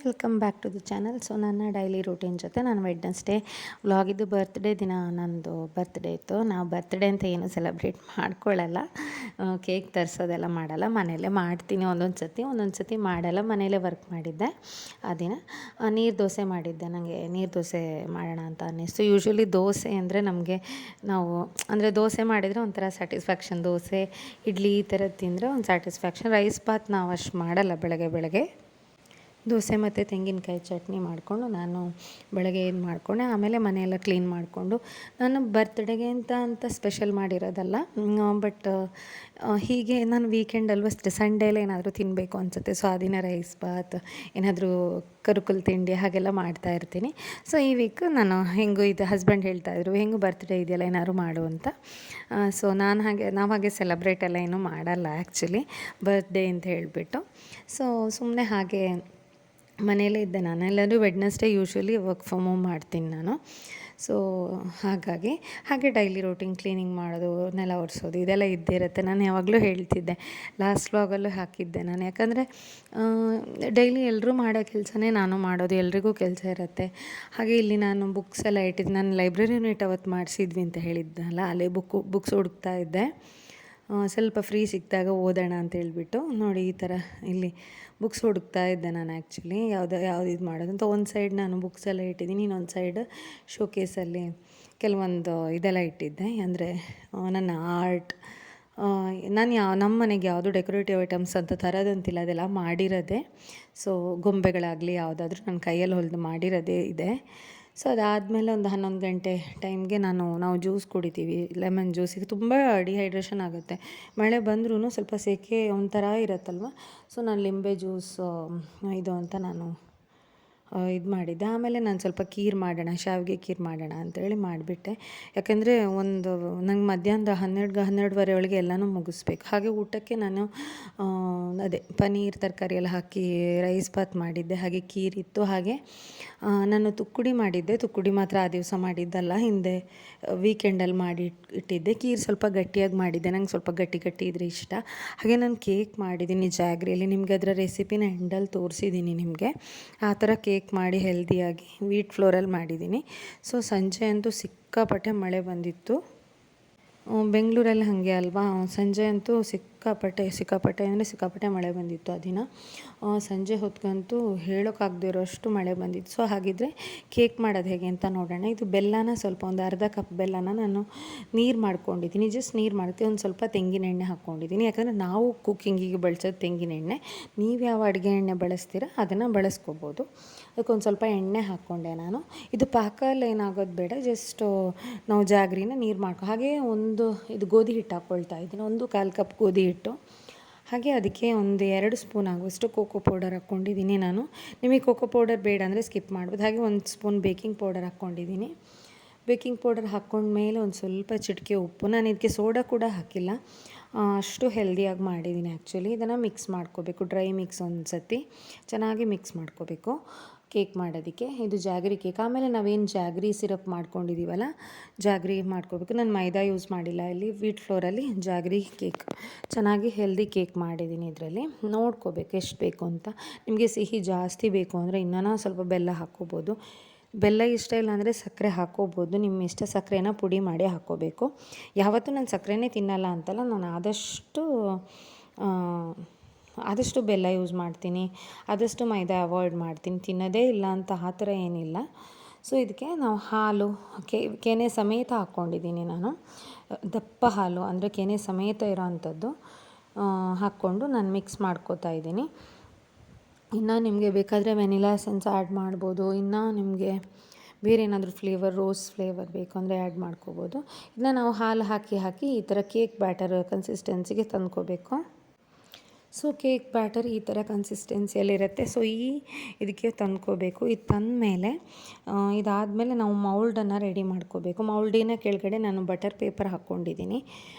Welcome back to the channel. So ನನ್ನ daily routine ಜೊತೆ ನಾನು ವೆಡ್ನೆಸ್ಡೇ ವ್ಲಾಗಿದ್ದು ಬರ್ತ್ಡೇ ದಿನ ನಂದು ಬರ್ತ್ಡೇ ಇತ್ತು. ನಾವು ಬರ್ತ್ಡೇ ಅಂತ ಏನು ಸೆಲೆಬ್ರೇಟ್ ಮಾಡ್ಕೊಳ್ಳಲ್ಲ, ಕೇಕ್ ತರಿಸೋದೆಲ್ಲ ಮಾಡಲ್ಲ, ಮನೆಯಲ್ಲೇ ಮಾಡ್ತೀನಿ. ಒಂದೊಂದು ಸತಿ ಮಾಡಲ್ಲ, ಮನೆಯಲ್ಲೇ ವರ್ಕ್ ಮಾಡಿದ್ದೆ. ಆ ದಿನ ನೀರು ದೋಸೆ ಮಾಡಿದ್ದೆ. ನನಗೆ ನೀರು ದೋಸೆ ಮಾಡೋಣ ಅಂತ ಅನ್ನಿಸ್ತು. ಯೂಶ್ವಲಿ ದೋಸೆ ಅಂದರೆ ನಮಗೆ ಅಂದರೆ ದೋಸೆ ಮಾಡಿದರೆ ಒಂಥರ ಸ್ಯಾಟಿಸ್ಫ್ಯಾಕ್ಷನ್. ದೋಸೆ ಇಡ್ಲಿ ಈ ಥರದ್ದು ತಿಂದರೆ ಒಂದು ಸ್ಯಾಟಿಸ್ಫ್ಯಾಕ್ಷನ್. ರೈಸ್ ಬಾತ್ ನಾವು ಅಷ್ಟು ಮಾಡಲ್ಲ ಬೆಳಗ್ಗೆ ದೋಸೆ ಮತ್ತು ತೆಂಗಿನಕಾಯಿ ಚಟ್ನಿ ಮಾಡಿಕೊಂಡು ನಾನು ಬೆಳಗ್ಗೆ ಇದು ಮಾಡಿಕೊಂಡೆ. ಆಮೇಲೆ ಮನೆಯೆಲ್ಲ ಕ್ಲೀನ್ ಮಾಡಿಕೊಂಡು, ನಾನು ಬರ್ತ್ಡೇಗೆ ಅಂತ ಸ್ಪೆಷಲ್ ಮಾಡಿರೋದಲ್ಲ, ಬಟ್ ಹೀಗೆ ನಾನು ವೀಕೆಂಡಲ್ವ ಸಂಡೇಲೆ ಏನಾದರೂ ತಿನ್ನಬೇಕು ಅನಿಸುತ್ತೆ. ಸೊ ಆ ದಿನ ರೈಸ್ ಬಾತ್ ಏನಾದರೂ ಕರುಕುಲು ತಿಂಡಿ ಹಾಗೆಲ್ಲ ಮಾಡ್ತಾಯಿರ್ತೀನಿ. ಸೊ ಈ ವೀಕ್ ನಾನು ಇದು ಹಸ್ಬೆಂಡ್ ಹೇಳ್ತಾಯಿದ್ರು, ಹೆಂಗೂ ಬರ್ತ್ಡೇ ಇದೆಯಲ್ಲ ಏನಾದ್ರು ಮಾಡು ಅಂತ. ಸೊ ನಾವು ಹಾಗೆ ಸೆಲೆಬ್ರೇಟ್ ಎಲ್ಲ ಏನೂ ಮಾಡಲ್ಲ ಆ್ಯಕ್ಚುಲಿ, ಬರ್ತ್ಡೇ ಅಂತ ಹೇಳಿಬಿಟ್ಟು. ಸೊ ಸುಮ್ಮನೆ ಹಾಗೆ ಮನೆಯಲ್ಲೇ ಇದ್ದೆ ನಾನು. ಎಲ್ಲರೂ Wednesday usually work from home ಮಾಡ್ತೀನಿ ನಾನು. ಸೊ ಹಾಗೆ ಡೈಲಿ ರೂಟೀನ್ ಕ್ಲೀನಿಂಗ್ ಮಾಡೋದು, ನೆಲ ಒರೆಸೋದು ಇದೆಲ್ಲ ಇದ್ದೇ ಇರುತ್ತೆ. ನಾನು ಯಾವಾಗಲೂ ಹೇಳ್ತಿದ್ದೆ, ಲಾಸ್ಟ್ ವ್ಲಾಗಲ್ಲೂ ಹಾಕಿದ್ದೆ ನಾನು. ಯಾಕಂದರೆ ಡೈಲಿ ಎಲ್ಲರೂ ಮಾಡೋ ಕೆಲಸನೇ ನಾನು ಮಾಡೋದು, ಎಲ್ರಿಗೂ ಕೆಲಸ ಇರುತ್ತೆ. ಹಾಗೆ ಇಲ್ಲಿ ನಾನು ಬುಕ್ಸ್ ಎಲ್ಲ ಇಟ್ಟಿದ್ದು, ನಾನು ಲೈಬ್ರರಿ ಯೂನಿಟ್ ಅವತ್ತು ಮಾಡಿಸಿದ್ವಿ ಅಂತ ಹೇಳಿದ್ದಲ್ಲ, ಅಲ್ಲೇ ಬುಕ್ಸ್ ಹುಡುಕ್ತಾ ಇದ್ದೆ. ಸ್ವಲ್ಪ ಫ್ರೀ ಸಿಕ್ಕಿದಾಗ ಓದೋಣ ಅಂತ ಹೇಳ್ಬಿಟ್ಟು ನೋಡಿ ಈ ಥರ ಇಲ್ಲಿ ಬುಕ್ಸ್ ಹುಡುಕ್ತಾ ಇದ್ದೆ ನಾನು. ಆ್ಯಕ್ಚುಲಿ ಯಾವ್ದು ಇದು ಮಾಡೋದು ಅಂತ ಒಂದು ಸೈಡ್ ನಾನು ಬುಕ್ಸ್ ಎಲ್ಲ ಇಟ್ಟಿದ್ದೀನಿ, ಇನ್ನೊಂದು ಸೈಡ್ ಶೋಕೇಸಲ್ಲಿ ಕೆಲವೊಂದು ಇದೆಲ್ಲ ಇಟ್ಟಿದ್ದೆ. ಅಂದರೆ ನನ್ನ ಆರ್ಟ್, ನಾನು ನಮ್ಮ ಮನೆಗೆ ಯಾವುದು ಡೆಕೋರೇಟಿವ್ ಐಟಮ್ಸ್ ಅಂತ ತರೋದಂತಿಲ್ಲ, ಅದೆಲ್ಲ ಮಾಡಿರೋದೆ. ಸೊ ಗೊಂಬೆಗಳಾಗಲಿ ಯಾವುದಾದ್ರೂ ನನ್ನ ಕೈಯಲ್ಲಿ ಹೊಲಿದು ಮಾಡಿರೋದೇ ಇದೆ. ಸೊ ಅದಾದಮೇಲೆ ಒಂದು 11 ಗಂಟೆ ಟೈಮ್ಗೆ ನಾವು ಜ್ಯೂಸ್ ಕುಡಿತೀವಿ, ಲೆಮನ್ ಜ್ಯೂಸ್. ಈಗ ತುಂಬ ಡಿಹೈಡ್ರೇಷನ್ ಆಗುತ್ತೆ, ಮಳೆ ಬಂದ್ರೂ ಸ್ವಲ್ಪ ಸೆಕೆ ಒಂಥರ ಇರುತ್ತಲ್ವ. ಸೊ ನಾನು ಲಿಂಬೆ ಜ್ಯೂಸ್ ಇದು ಅಂತ ನಾನು ಇದು ಮಾಡಿದ್ದೆ. ಆಮೇಲೆ ನಾನು ಸ್ವಲ್ಪ ಶಾವಿಗೆ ಖೀರ್ ಮಾಡೋಣ ಅಂತೇಳಿ ಮಾಡಿಬಿಟ್ಟೆ. ಯಾಕೆಂದರೆ ನಂಗೆ ಮಧ್ಯಾಹ್ನದ 12:30 ಒಳಗೆ ಎಲ್ಲನೂ ಮುಗಿಸ್ಬೇಕು. ಹಾಗೆ ಊಟಕ್ಕೆ ನಾನು ಅದೇ ಪನ್ನೀರ್ ತರಕಾರಿ ಎಲ್ಲ ಹಾಕಿ ರೈಸ್ ಬಾತ್ ಮಾಡಿದ್ದೆ. ಹಾಗೆ ಖೀರ್ ಇತ್ತು. ಹಾಗೆ ನಾನು ತುಕ್ಕುಡಿ ಮಾಡಿದ್ದೆ. ತುಕ್ಕುಡಿ ಮಾತ್ರ ಆ ದಿವಸ ಮಾಡಿದ್ದಲ್ಲ, ಹಿಂದೆ ವೀಕೆಂಡಲ್ಲಿ ಮಾಡಿ ಇಟ್ಟಿದ್ದೆ. ಖೀರ್ ಸ್ವಲ್ಪ ಗಟ್ಟಿಯಾಗಿ ಮಾಡಿದ್ದೆ, ನಂಗೆ ಸ್ವಲ್ಪ ಗಟ್ಟಿ ಇದ್ರೆ ಇಷ್ಟ. ಹಾಗೆ ನಾನು ಕೇಕ್ ಮಾಡಿದ್ದೀನಿ ಜಾಗ್ರಿಯಲ್ಲಿ, ನಿಮಗೆ ಅದರ ರೆಸಿಪಿನ ಎಂಡಲ್ಲಿ ತೋರಿಸಿದ್ದೀನಿ ನಿಮಗೆ. ಆ ಥರ ಕೇಕ್ ಮಾಡಿ ಹೆಲ್ದಿಯಾಗಿ ವೀಟ್ ಫ್ಲೋರಲ್ಲಿ ಮಾಡಿದ್ದೀನಿ. ಸೊ ಸಂಜೆ ಅಂತೂ ಸಿಕ್ಕಾಪಟ್ಟೆ ಮಳೆ ಬಂದಿತ್ತು. ಬೆಂಗಳೂರಲ್ಲಿ ಹಾಗೆ ಅಲ್ವಾ, ಸಂಜೆ ಅಂತೂ ಸಿಕ್ಕಾಪಟ್ಟೆ ಮಳೆ ಬಂದಿತ್ತು ಆ ದಿನ. ಸಂಜೆ ಹೊತ್ತಿಗಂತೂ ಹೇಳೋಕ್ಕಾಗದೇ ಇರೋಷ್ಟು ಮಳೆ ಬಂದಿತ್ತು. ಸೊ ಹಾಗಿದ್ರೆ ಕೇಕ್ ಮಾಡೋದು ಹೇಗೆ ಅಂತ ನೋಡೋಣ. ಇದು ಬೆಲ್ಲನ ಸ್ವಲ್ಪ ಒಂದು ಅರ್ಧ ಕಪ್ ಬೆಲ್ಲನ ನಾನು ನೀರು ಮಾಡ್ಕೊಂಡಿದ್ದೀನಿ. ಜಸ್ಟ್ ನೀರು ಮಾಡ್ತೀನಿ, ಒಂದು ಸ್ವಲ್ಪ ತೆಂಗಿನ ಎಣ್ಣೆ ಹಾಕ್ಕೊಂಡಿದ್ದೀನಿ. ಯಾಕಂದರೆ ನಾವು ಕುಕ್ಕಿಂಗಿಗೆ ಬಳಸೋದು ತೆಂಗಿನ ಎಣ್ಣೆ. ನೀವು ಯಾವ ಅಡುಗೆ ಎಣ್ಣೆ ಬಳಸ್ತೀರ ಅದನ್ನು ಬಳಸ್ಕೋಬೋದು. ಅದಕ್ಕೊಂದು ಸ್ವಲ್ಪ ಎಣ್ಣೆ ಹಾಕ್ಕೊಂಡೆ ನಾನು. ಇದು ಪಾಕಲ್ಲಿ ಏನಾಗೋದು ಬೇಡ, ಜಸ್ಟು ನಾವು ಜಾಗ್ರಿನ ನೀರು ಹಾಗೆ ಇದು ಗೋಧಿ ಹಿಟ್ಟು ಹಾಕ್ಕೊಳ್ತಾ ಇದ್ದೀನಿ, 1/4 ಕಪ್ ಗೋಧಿ ಹಿಟ್ಟು. ಹಾಗೆ ಅದಕ್ಕೆ 1-2 ಸ್ಪೂನ್ ಆಗುವಷ್ಟು ಕೋಕೋ ಪೌಡರ್ ಹಾಕ್ಕೊಂಡಿದ್ದೀನಿ ನಾನು. ನಿಮಗೆ ಕೋಕೋ ಪೌಡರ್ ಬೇಡ ಅಂದರೆ ಸ್ಕಿಪ್ ಮಾಡ್ಬೋದು. ಹಾಗೆ 1 ಸ್ಪೂನ್ ಬೇಕಿಂಗ್ ಪೌಡರ್ ಹಾಕ್ಕೊಂಡಿದ್ದೀನಿ. ಬೇಕಿಂಗ್ ಪೌಡರ್ ಹಾಕ್ಕೊಂಡ್ಮೇಲೆ ಒಂದು ಸ್ವಲ್ಪ ಚಿಟಿಕೆ ಉಪ್ಪು. ನಾನು ಇದಕ್ಕೆ ಸೋಡಾ ಕೂಡ ಹಾಕಿಲ್ಲ, ಅಷ್ಟು ಹೆಲ್ದಿಯಾಗಿ ಮಾಡಿದ್ದೀನಿ ಆ್ಯಕ್ಚುಲಿ. ಇದನ್ನು ಮಿಕ್ಸ್ ಮಾಡ್ಕೋಬೇಕು, ಡ್ರೈ ಮಿಕ್ಸ್ ಒಂದು ಸತಿ ಚೆನ್ನಾಗಿ ಮಿಕ್ಸ್ ಮಾಡ್ಕೋಬೇಕು ಕೇಕ್ ಮಾಡೋದಕ್ಕೆ. ಇದು ಜಾಗ್ರಿ ಕೇಕ್. ಆಮೇಲೆ ನಾವೇನು ಜಾಗ್ರಿ ಸಿರಪ್ ಮಾಡ್ಕೊಂಡಿದ್ದೀವಲ್ಲ, ಜಾಗ್ರಿ ಮಾಡ್ಕೋಬೇಕು. ನಾನು ಮೈದಾ ಯೂಸ್ ಮಾಡಿಲ್ಲ, ಇಲ್ಲಿ ವೀಟ್ ಫ್ಲೋರಲ್ಲಿ ಜಾಗ್ರಿ ಕೇಕ್ ಚೆನ್ನಾಗಿ ಹೆಲ್ದಿ ಕೇಕ್ ಮಾಡಿದ್ದೀನಿ. ಇದರಲ್ಲಿ ನೋಡ್ಕೋಬೇಕು ಎಷ್ಟು ಬೇಕು ಅಂತ. ನಿಮಗೆ ಸಿಹಿ ಜಾಸ್ತಿ ಬೇಕು ಅಂದರೆ ಇನ್ನೂ ಸ್ವಲ್ಪ ಬೆಲ್ಲ ಹಾಕ್ಕೋಬೋದು. ಬೆಲ್ಲ ಇಷ್ಟ ಇಲ್ಲ ಅಂದರೆ ಸಕ್ಕರೆ ಹಾಕ್ಕೋಬೋದು, ನಿಮ್ಮ ಇಷ್ಟ. ಸಕ್ಕರೆನ ಪುಡಿ ಮಾಡಿ ಹಾಕ್ಕೋಬೇಕು. ಯಾವತ್ತೂ ನಾನು ಸಕ್ಕರೆನೇ ತಿನ್ನಲ್ಲ ಅಂತಲ್ಲ, ನಾನು ಆದಷ್ಟು ಬೆಲ್ಲ ಯೂಸ್ ಮಾಡ್ತೀನಿ, ಆದಷ್ಟು ಮೈದಾ ಅವಾಯ್ಡ್ ಮಾಡ್ತೀನಿ, ತಿನ್ನೋದೇ ಇಲ್ಲ ಅಂತ ಆ ಥರ ಏನಿಲ್ಲ. ಸೊ ಇದಕ್ಕೆ ನಾವು ಹಾಲು ಕೆನೆ ಸಮೇತ ಹಾಕ್ಕೊಂಡಿದ್ದೀನಿ ನಾನು. ದಪ್ಪ ಹಾಲು ಅಂದರೆ ಕೆನೆ ಸಮೇತ ಇರೋ ಅಂಥದ್ದು ಹಾಕ್ಕೊಂಡು ನಾನು ಮಿಕ್ಸ್ ಮಾಡ್ಕೋತಾ ಇದ್ದೀನಿ. ಇನ್ನು ನಿಮಗೆ ಬೇಕಾದರೆ ವೆನಿಲಾ ಎಸೆನ್ಸ್ ಆ್ಯಡ್ ಮಾಡ್ಬೋದು. ಇನ್ನು ನಿಮಗೆ ಬೇರೆ ಏನಾದರೂ ಫ್ಲೇವರ್, ರೋಸ್ ಫ್ಲೇವರ್ ಬೇಕು ಅಂದರೆ ಆ್ಯಡ್ ಮಾಡ್ಕೋಬೋದು. ಇದನ್ನ ನಾವು ಹಾಲು ಹಾಕಿ ಈ ಥರ ಕೇಕ್ ಬ್ಯಾಟರ್ ಕನ್ಸಿಸ್ಟೆನ್ಸಿಗೆ ತಂದ್ಕೋಬೇಕು. ಸೊ ಕೇಕ್ ಬ್ಯಾಟರ್ ಈ ಥರ ಕನ್ಸಿಸ್ಟೆನ್ಸಿಯಲ್ಲಿರುತ್ತೆ. ಸೊ ಇದಕ್ಕೆ ತಂದ್ಕೋಬೇಕು. ಇದು ತಂದಮೇಲೆ ಇದಾದಮೇಲೆ ನಾವು ಮೌಲ್ಡನ್ನು ರೆಡಿ ಮಾಡ್ಕೋಬೇಕು. ಮೌಲ್ಡಿನ ಕೆಳಗಡೆ ನಾನು ಬಟರ್ ಪೇಪರ್ ಹಾಕ್ಕೊಂಡಿದ್ದೀನಿ.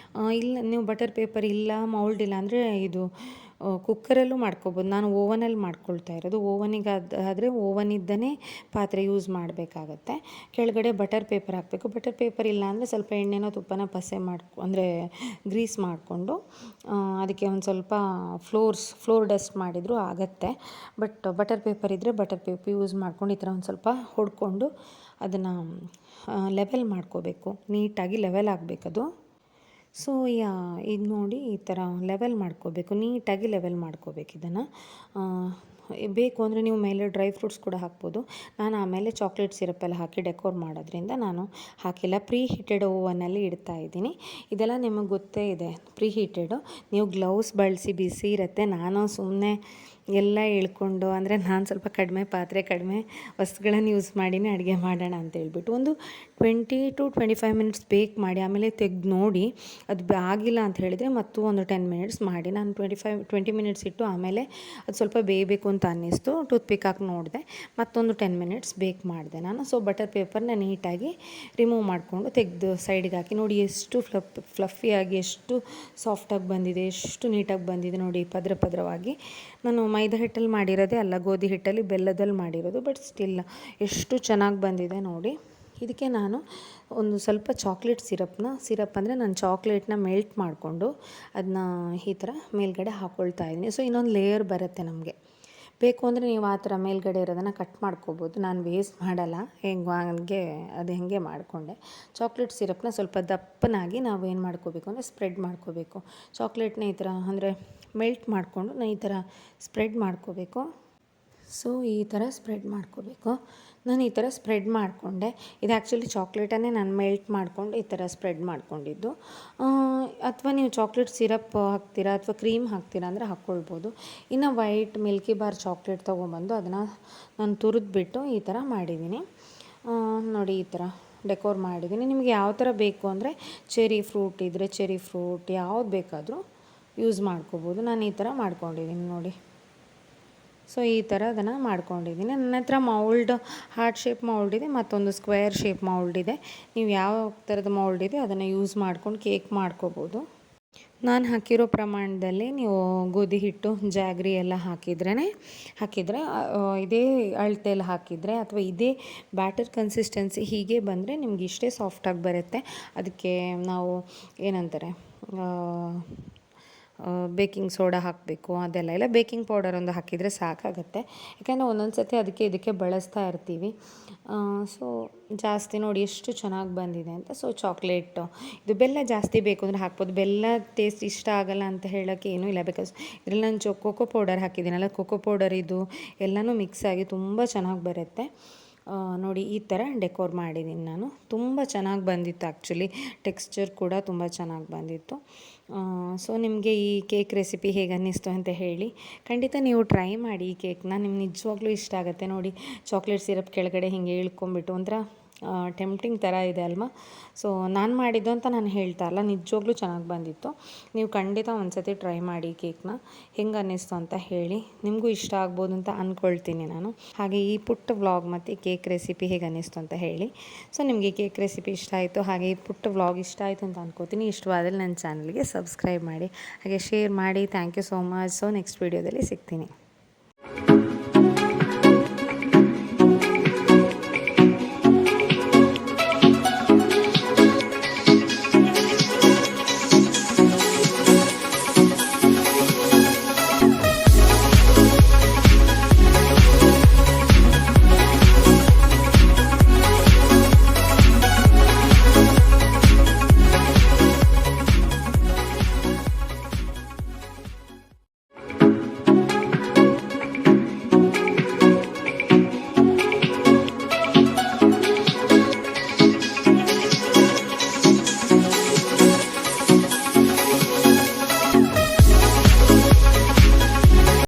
ಇಲ್ಲ ನೀವು ಬಟರ್ ಪೇಪರ್ ಇಲ್ಲ, ಮೌಲ್ಡ್ ಇಲ್ಲ ಅಂದರೆ ಇದು ಕುಕ್ಕರಲ್ಲೂ ಮಾಡ್ಕೊಬೋದು. ನಾನು ಓವನಲ್ಲಿ ಮಾಡ್ಕೊಳ್ತಾ ಇರೋದು. ಓವನಿಗೆ ಆದರೆ ಓವನ್ ಇದ್ದನೇ ಪಾತ್ರೆ ಯೂಸ್ ಮಾಡಬೇಕಾಗತ್ತೆ. ಕೆಳಗಡೆ ಬಟರ್ ಪೇಪರ್ ಹಾಕಬೇಕು. ಬಟರ್ ಪೇಪರ್ ಇಲ್ಲ ಅಂದರೆ ಸ್ವಲ್ಪ ಎಣ್ಣೆನೋ ತುಪ್ಪನ ಪಸೆ ಅಂದರೆ ಗ್ರೀಸ್ ಮಾಡಿಕೊಂಡು ಅದಕ್ಕೆ ಒಂದು ಸ್ವಲ್ಪ ಫ್ಲೋರ್ ಡಸ್ಟ್ ಮಾಡಿದರೂ ಆಗುತ್ತೆ. ಬಟ್ ಬಟರ್ ಪೇಪರ್ ಇದ್ದರೆ ಬಟರ್ ಪೇಪರ್ ಯೂಸ್ ಮಾಡ್ಕೊಂಡು ಈ ಥರ ಒಂದು ಸ್ವಲ್ಪ ಹೊಡ್ಕೊಂಡು ಅದನ್ನು ಲೆವೆಲ್ ಮಾಡ್ಕೋಬೇಕು. ನೀಟಾಗಿ ಲೆವೆಲ್ ಆಗಬೇಕದು. ಸೊ ಇದು ನೋಡಿ ಈ ಥರ ಲೆವೆಲ್ ಮಾಡ್ಕೋಬೇಕು, ನೀಟಾಗಿ ಲೆವೆಲ್ ಮಾಡ್ಕೋಬೇಕು ಇದನ್ನು. ಬೇಕು ಅಂದರೆ ನೀವು ಮೇಲೆ ಡ್ರೈ ಫ್ರೂಟ್ಸ್ ಕೂಡ ಹಾಕ್ಬೋದು. ನಾನು ಆಮೇಲೆ ಚಾಕ್ಲೇಟ್ ಸಿರಪ್ಪೆಲ್ಲ ಹಾಕಿ ಡೆಕೋರ್ ಮಾಡೋದ್ರಿಂದ ನಾನು ಹಾಕಿಲ್ಲ. ಪ್ರೀ ಹೀಟೆಡ್ ಓವನಲ್ಲಿ ಇಡ್ತಾ ಇದ್ದೀನಿ. ಇದೆಲ್ಲ ನಿಮಗೆ ಗೊತ್ತೇ ಇದೆ, ಪ್ರೀ ಹೀಟೆಡು. ನೀವು ಗ್ಲೌಸ್ ಬಳಸಿ, ಬಿಸಿ ಇರುತ್ತೆ. ನಾನು ಸುಮ್ಮನೆ ಎಲ್ಲ ಇಳ್ಕೊಂಡು, ಅಂದರೆ ನಾನು ಸ್ವಲ್ಪ ಕಡಿಮೆ ಪಾತ್ರೆ, ಕಡಿಮೆ ವಸ್ತುಗಳನ್ನು ಯೂಸ್ ಮಾಡಿನೇ ಅಡುಗೆ ಮಾಡೋಣ ಅಂತ ಹೇಳ್ಬಿಟ್ಟು ಒಂದು 20 to 25 ಮಿನಿಟ್ಸ್ ಬೇಕ್ ಮಾಡಿ ಆಮೇಲೆ ತೆಗೆದು ನೋಡಿ. ಅದು ಆಗಿಲ್ಲ ಅಂತ ಹೇಳಿದರೆ ಮತ್ತು ಒಂದು 10 ಮಿನಿಟ್ಸ್ ಮಾಡಿ. ನಾನು 20 ಮಿನಿಟ್ಸ್ ಇಟ್ಟು ಆಮೇಲೆ ಅದು ಸ್ವಲ್ಪ ಬೇಯಬೇಕು ಅಂತ ಅನ್ನಿಸ್ತು. ಟೂತ್ಪಿಕ್ ಹಾಕಿ ನೋಡಿದೆ, ಮತ್ತೊಂದು 10 ಮಿನಿಟ್ಸ್ ಬೇಕ್ ಮಾಡಿದೆ ನಾನು. ಸೊ ಬಟರ್ ಪೇಪರ್ನ ನೀಟಾಗಿ ರಿಮೂವ್ ಮಾಡಿಕೊಂಡು ತೆಗೆದು ಸೈಡಿಗೆ ಹಾಕಿ ನೋಡಿ ಎಷ್ಟು ಫ್ಲಫಿಯಾಗಿ, ಎಷ್ಟು ಸಾಫ್ಟಾಗಿ ಬಂದಿದೆ, ಎಷ್ಟು ನೀಟಾಗಿ ಬಂದಿದೆ ನೋಡಿ. ಪದರವಾಗಿ ನಾನು ಮೈದಾ ಹಿಟ್ಟಲ್ಲಿ ಮಾಡಿರೋದೇ ಅಲ್ಲ, ಗೋಧಿ ಹಿಟ್ಟಲ್ಲಿ ಬೆಲ್ಲದಲ್ಲಿ ಮಾಡಿರೋದು. ಬಟ್ ಸ್ಟಿಲ್ ಎಷ್ಟು ಚೆನ್ನಾಗಿ ಬಂದಿದೆ ನೋಡಿ. ಇದಕ್ಕೆ ನಾನು ಒಂದು ಸ್ವಲ್ಪ ಚಾಕ್ಲೇಟ್ ಸಿರಪ್ ಅಂದರೆ ನಾನು ಚಾಕ್ಲೇಟ್ನ ಮೆಲ್ಟ್ ಮಾಡಿಕೊಂಡು ಅದನ್ನ ಈ ಥರ ಮೇಲ್ಗಡೆ ಹಾಕ್ಕೊಳ್ತಾ ಇದ್ದೀನಿ. ಸೊ ಇನ್ನೊಂದು ಲೇಯರ್ ಬರುತ್ತೆ ನಮಗೆ. ಬೇಕು ಅಂದರೆ ನೀವು ಆ ಥರ ಮೇಲ್ಗಡೆ ಇರೋದನ್ನು ಕಟ್ ಮಾಡ್ಕೋಬೋದು. ನಾನು ವೇಸ್ಟ್ ಮಾಡಲ್ಲ, ಹೆಂಗೆ ಮಾಡಿಕೊಂಡೆ. ಚಾಕ್ಲೇಟ್ ಸಿರಪ್ನ ಸ್ವಲ್ಪ ದಪ್ಪನಾಗಿ ನಾವು ಏನು ಮಾಡ್ಕೋಬೇಕು ಅಂದರೆ ಸ್ಪ್ರೆಡ್ ಮಾಡ್ಕೋಬೇಕು. ಚಾಕ್ಲೇಟ್ನ ಈ ಥರ ಅಂದರೆ ಮೆಲ್ಟ್ ಮಾಡಿಕೊಂಡು ನಾನು ಈ ಥರ ಸ್ಪ್ರೆಡ್ ಮಾಡ್ಕೋಬೇಕು. ಸೊ ಈ ಥರ ಸ್ಪ್ರೆಡ್ ಮಾಡ್ಕೋಬೇಕು. ನಾನು ಈ ಥರ ಸ್ಪ್ರೆಡ್ ಮಾಡಿಕೊಂಡೆ. ಇದು ಆ್ಯಕ್ಚುಲಿ ಚಾಕ್ಲೇಟನ್ನೇ ನಾನು ಮೆಲ್ಟ್ ಮಾಡಿಕೊಂಡು ಈ ಥರ ಸ್ಪ್ರೆಡ್ ಮಾಡ್ಕೊಂಡಿದ್ದು. ಅಥವಾ ನೀವು ಚಾಕ್ಲೇಟ್ ಸಿರಪ್ ಹಾಕ್ತೀರಾ ಅಥವಾ ಕ್ರೀಮ್ ಹಾಕ್ತೀರಾ ಅಂದರೆ ಹಾಕ್ಕೊಳ್ಬೋದು. ಇನ್ನು ವೈಟ್ ಮಿಲ್ಕಿ ಬಾರ್ ಚಾಕ್ಲೇಟ್ ತೊಗೊಂಬಂದು ಅದನ್ನು ನಾನು ತುರಿದ್ಬಿಟ್ಟು ಈ ಥರ ಮಾಡಿದ್ದೀನಿ ನೋಡಿ. ಈ ಥರ ಡೆಕೋರ್ ಮಾಡಿದ್ದೀನಿ. ನಿಮಗೆ ಯಾವ ಥರ ಬೇಕು ಅಂದರೆ ಚೆರಿ ಫ್ರೂಟ್ ಇದ್ದರೆ ಚೆರಿ ಫ್ರೂಟ್ ಯಾವ್ದು ಬೇಕಾದರೂ ಯೂಸ್ ಮಾಡ್ಕೋಬೋದು. ನಾನು ಈ ಥರ ಮಾಡ್ಕೊಂಡಿದ್ದೀನಿ ನೋಡಿ. ಸೊ ಈ ಥರ ಅದನ್ನು ಮಾಡ್ಕೊಂಡಿದ್ದೀನಿ. ನನ್ನ ಹತ್ರ ಮೌಲ್ಡ್, ಹಾರ್ಟ್ ಶೇಪ್ ಮೌಲ್ಡ್ ಇದೆ, ಮತ್ತೊಂದು ಸ್ಕ್ವೇರ್ ಶೇಪ್ ಮೌಲ್ಡ್ ಇದೆ. ನೀವು ಯಾವ ಥರದ ಮೌಲ್ಡ್ ಇದೆ ಅದನ್ನು ಯೂಸ್ ಮಾಡ್ಕೊಂಡು ಕೇಕ್ ಮಾಡ್ಕೋಬೋದು. ನಾನು ಹಾಕಿರೋ ಪ್ರಮಾಣದಲ್ಲಿ ನೀವು ಗೋಧಿ ಹಿಟ್ಟು, ಜಾಗ್ರಿ ಎಲ್ಲ ಹಾಕಿದ್ರೆ ಇದೇ ಅಳತೆಯಲ್ಲಿ ಹಾಕಿದರೆ ಅಥವಾ ಇದೇ ಬ್ಯಾಟರ್ ಕನ್ಸಿಸ್ಟೆನ್ಸಿ ಹೀಗೆ ಬಂದರೆ ನಿಮ್ಗೆ ಇಷ್ಟೇ ಸಾಫ್ಟಾಗಿ ಬರುತ್ತೆ. ಅದಕ್ಕೆ ನಾವು ಏನಂತಾರೆ ಬೇಕಿಂಗ್ ಸೋಡಾ ಹಾಕಬೇಕು ಅದೆಲ್ಲ ಇಲ್ಲ. ಬೇಕಿಂಗ್ ಪೌಡರ್ ಒಂದು ಹಾಕಿದರೆ ಸಾಕಾಗುತ್ತೆ. ಯಾಕೆಂದರೆ ಒಂದೊಂದು ಸತಿ ಇದಕ್ಕೆ ಬಳಸ್ತಾ ಇರ್ತೀವಿ. ಸೊ ಜಾಸ್ತಿ ನೋಡಿ ಎಷ್ಟು ಚೆನ್ನಾಗಿ ಬಂದಿದೆ ಅಂತ. ಸೊ ಚಾಕ್ಲೇಟು ಇದು ಬೆಲ್ಲ ಜಾಸ್ತಿ ಬೇಕು ಅಂದರೆ ಹಾಕ್ಬೋದು. ಬೆಲ್ಲ ಟೇಸ್ಟ್ ಇಷ್ಟ ಆಗಲ್ಲ ಅಂತ ಹೇಳೋಕ್ಕೆ ಏನೂ ಇಲ್ಲ. ಬಿಕಾಸ್ ಇದರಲ್ಲಿ ನಾನು ಕೋಕೋ ಪೌಡರ್ ಹಾಕಿದ್ದೀನಲ್ಲ, ಕೋಕೋ ಪೌಡರ್ ಇದು ಎಲ್ಲನೂ ಮಿಕ್ಸ್ ಆಗಿ ತುಂಬ ಚೆನ್ನಾಗಿ ಬರುತ್ತೆ ನೋಡಿ. ಈ ಥರ ಡೆಕೋರ್ ಮಾಡಿದ್ದೀನಿ ನಾನು. ತುಂಬ ಚೆನ್ನಾಗಿ ಬಂದಿತ್ತು ಆ್ಯಕ್ಚುಲಿ. ಟೆಕ್ಸ್ಚರ್ ಕೂಡ ತುಂಬ ಚೆನ್ನಾಗಿ ಬಂದಿತ್ತು. ಸೊ ನಿಮಗೆ ಈ ಕೇಕ್ ರೆಸಿಪಿ ಹೇಗೆ ಅನ್ನಿಸ್ತು ಅಂತ ಹೇಳಿ. ಖಂಡಿತ ನೀವು ಟ್ರೈ ಮಾಡಿ ಈ ಕೇಕ್ನ, ನಿಮ್ಗೆ ನಿಜವಾಗ್ಲೂ ಇಷ್ಟ ಆಗುತ್ತೆ ನೋಡಿ. ಚಾಕ್ಲೇಟ್ ಸಿರಪ್ ಕೆಳಗಡೆ ಹಿಂಗೆ ಇಳ್ಕೊಂಬಿಟ್ಟು ಒಂಥರ ಟೆಂಪ್ಟಿಂಗ್ ಥರ ಇದೆ ಅಲ್ವಾ. ಸೊ ನಾನು ಮಾಡಿದ್ದು ಅಂತ ನಾನು ಹೇಳ್ತಾ ಇಲ್ಲ, ನಿಜವಾಗ್ಲೂ ಚೆನ್ನಾಗಿ ಬಂದಿತ್ತು. ನೀವು ಖಂಡಿತ ಒಂದು ಸತಿ ಟ್ರೈ ಮಾಡಿ ಕೇಕ್ನ. ಹೆಂಗೆ ಅನ್ನಿಸ್ತು ಅಂತ ಹೇಳಿ. ನಿಮಗೂ ಇಷ್ಟ ಆಗ್ಬೋದು ಅಂತ ಅಂದ್ಕೊಳ್ತೀನಿ ನಾನು. ಹಾಗೆ ಈ ಪುಟ್ಟ ವ್ಲಾಗ್ ಮತ್ತು ಕೇಕ್ ರೆಸಿಪಿ ಹೇಗೆ ಅನ್ನಿಸ್ತು ಅಂತ ಹೇಳಿ. ಸೊ ನಿಮಗೆ ಕೇಕ್ ರೆಸಿಪಿ ಇಷ್ಟ ಆಯಿತು, ಹಾಗೆ ಈ ಪುಟ್ಟ ವ್ಲಾಗ್ ಇಷ್ಟ ಆಯಿತು ಅಂತ ಅಂದ್ಕೋತೀನಿ. ಇಷ್ಟವಾದರೆ ನನ್ನ ಚಾನಲ್ಗೆ ಸಬ್ಸ್ಕ್ರೈಬ್ ಮಾಡಿ, ಹಾಗೆ ಶೇರ್ ಮಾಡಿ. Thank you so much. So next ವೀಡಿಯೋದಲ್ಲಿ ಸಿಗ್ತೀನಿ.